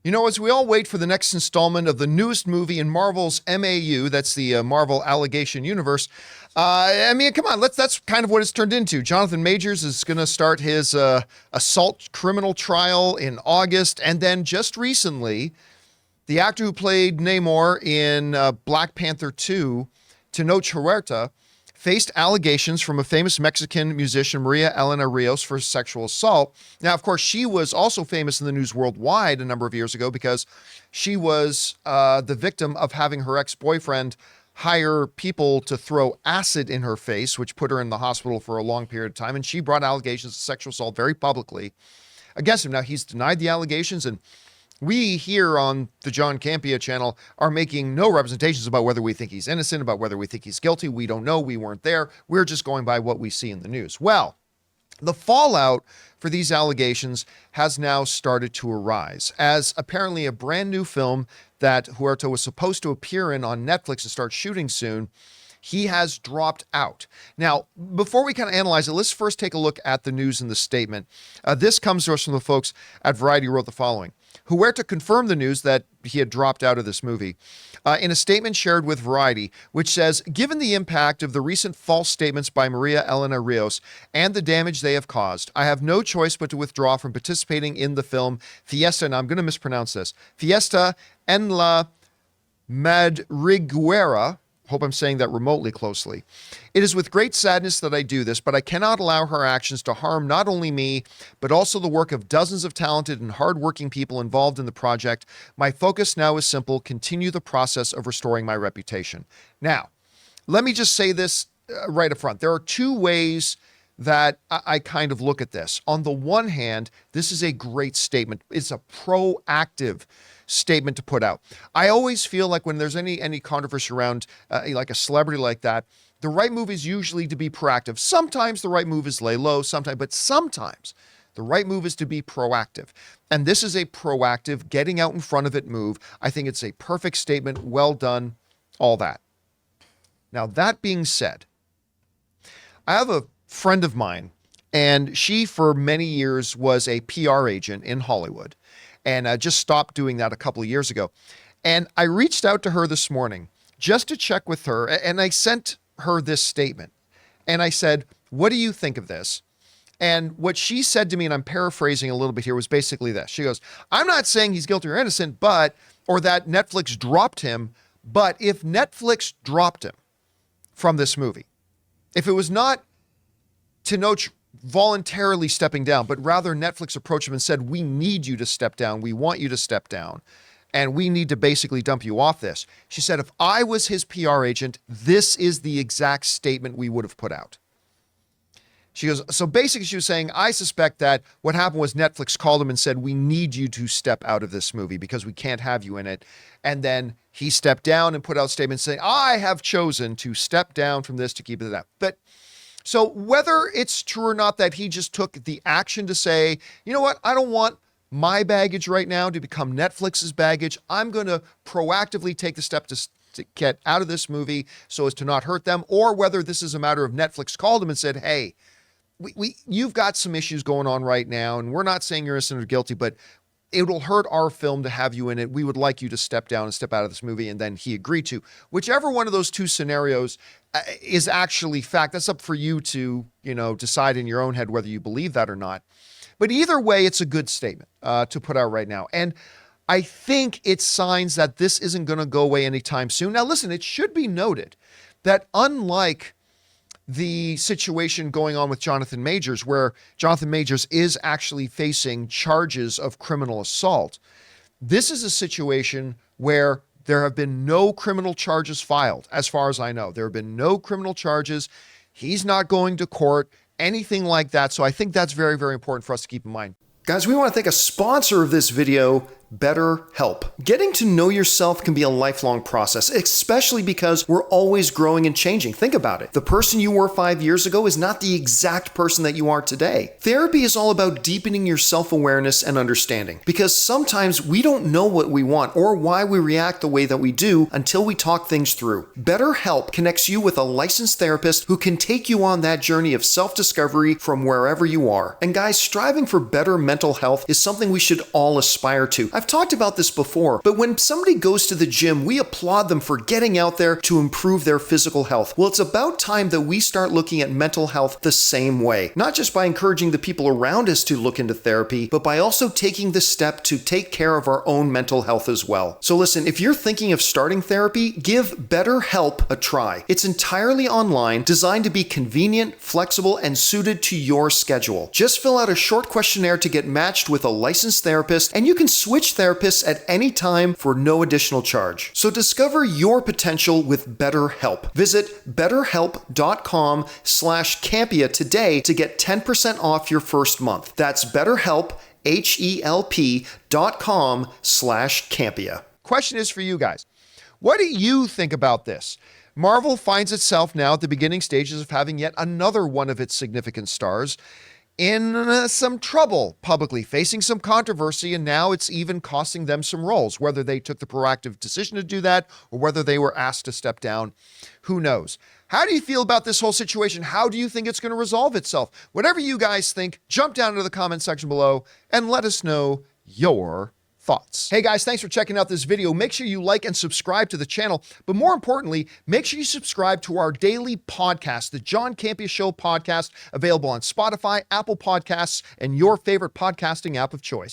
You know, as we all wait for the next installment of the newest movie in Marvel's MAU, that's the Marvel Allegation Universe, come on, that's kind of what it's turned into. Jonathan Majors is going to start his assault criminal trial in August, and then just recently, the actor who played Namor in Black Panther 2, Tenoch Huerta, faced allegations from a famous Mexican musician, Maria Elena Rios, for sexual assault. Now, of course, she was also famous in the news worldwide a number of years ago because she was the victim of having her ex-boyfriend hire people to throw acid in her face, which put her in the hospital for a long period of time. And she brought allegations of sexual assault very publicly against him. Now, he's denied the allegations, and we here on the John Campea channel are making no representations about whether we think he's innocent, about whether we think he's guilty. We don't know. We weren't there. We're just going by what we see in the news. Well, the fallout for these allegations has now started to arise, as apparently a brand new film that Huerta was supposed to appear in on Netflix and start shooting soon, he has dropped out. Now, before we kind of analyze it, let's first take a look at the news in the statement. This comes to us from the folks at Variety, who wrote the following. Huerta confirmed the news that he had dropped out of this movie in a statement shared with Variety, which says, given the impact of the recent false statements by Maria Elena Rios and the damage they have caused, I have no choice but to withdraw from participating in the film Fiesta, and I'm going to mispronounce this, Fiesta en la Madriguera. Hope I'm saying that remotely closely. It is with great sadness that I do this, but I cannot allow her actions to harm not only me, but also the work of dozens of talented and hardworking people involved in the project. My focus now is simple: continue the process of restoring my reputation. Now, let me just say this right up front. There are two ways that I kind of look at this. On the one hand, this is a great statement. It's a proactive statement to put out. I always feel like when there's any controversy around like a celebrity like that, the right move is usually to be proactive. Sometimes the right move is lay low, but sometimes the right move is to be proactive. And this is a proactive, getting out in front of it move. I think it's a perfect statement. Well done, all that. Now, that being said, I have a friend of mine, and she for many years was a PR agent in Hollywood, and just stopped doing that a couple of years ago. And I reached out to her this morning just to check with her, and I sent her this statement. And I said, what do you think of this? And what she said to me, and I'm paraphrasing a little bit here, was basically this. She goes, I'm not saying he's guilty or innocent, or that Netflix dropped him, but if Netflix dropped him from this movie, if it was not Tenoch voluntarily stepping down, but rather Netflix approached him and said, we need you to step down. We want you to step down. And we need to basically dump you off this. She said, if I was his PR agent, this is the exact statement we would have put out. She goes, so basically she was saying, I suspect that what happened was Netflix called him and said, we need you to step out of this movie because we can't have you in it. And then he stepped down and put out statements saying, I have chosen to step down from this to keep it out. But so whether it's true or not that he just took the action to say, you know what, I don't want my baggage right now to become Netflix's baggage. I'm going to proactively take the step to get out of this movie so as to not hurt them, or whether this is a matter of Netflix called him and said, hey, you've got some issues going on right now, and we're not saying you're innocent or guilty, but it'll hurt our film to have you in it. We would like you to step down and step out of this movie. And then he agreed to. Whichever one of those two scenarios is actually fact. That's up for you to, decide in your own head whether you believe that or not. But either way, it's a good statement to put out right now. And I think it's signs that this isn't going to go away anytime soon. Now, listen, it should be noted that unlike the situation going on with Jonathan Majors, where Jonathan Majors is actually facing charges of criminal assault, this is a situation where there have been no criminal charges filed, as far as I know. There have been no criminal charges. He's not going to court, anything like that. So I think that's very, very important for us to keep in mind. Guys, we want to thank a sponsor of this video, BetterHelp. Getting to know yourself can be a lifelong process, especially because we're always growing and changing. Think about it. The person you were 5 years ago is not the exact person that you are today. Therapy is all about deepening your self-awareness and understanding, because sometimes we don't know what we want or why we react the way that we do until we talk things through. BetterHelp connects you with a licensed therapist who can take you on that journey of self-discovery from wherever you are. And guys, striving for better mental health is something we should all aspire to. I've I've talked about this before, but when somebody goes to the gym, we applaud them for getting out there to improve their physical health. Well, it's about time that we start looking at mental health the same way, not just by encouraging the people around us to look into therapy, but by also taking the step to take care of our own mental health as well. So listen, if you're thinking of starting therapy, give BetterHelp a try. It's entirely online, designed to be convenient, flexible, and suited to your schedule. Just fill out a short questionnaire to get matched with a licensed therapist, and you can switch therapists at any time for no additional charge. So discover your potential with BetterHelp. Visit betterhelp.com/Campea today to get 10% off your first month. That's BetterHelp, HELP.com/Campea. Question is for you guys. What do you think about this? Marvel finds itself now at the beginning stages of having yet another one of its significant stars in some trouble publicly, facing some controversy, and now it's even costing them some roles. Whether they took the proactive decision to do that or whether they were asked to step down, who knows? How do you feel about this whole situation? How do you think it's going to resolve itself? Whatever you guys think, jump down into the comment section below and let us know your thoughts. Hey guys, thanks for checking out this video. Make sure you like and subscribe to the channel, but more importantly, make sure you subscribe to our daily podcast, the John Campea Show podcast, available on Spotify, Apple Podcasts, and your favorite podcasting app of choice.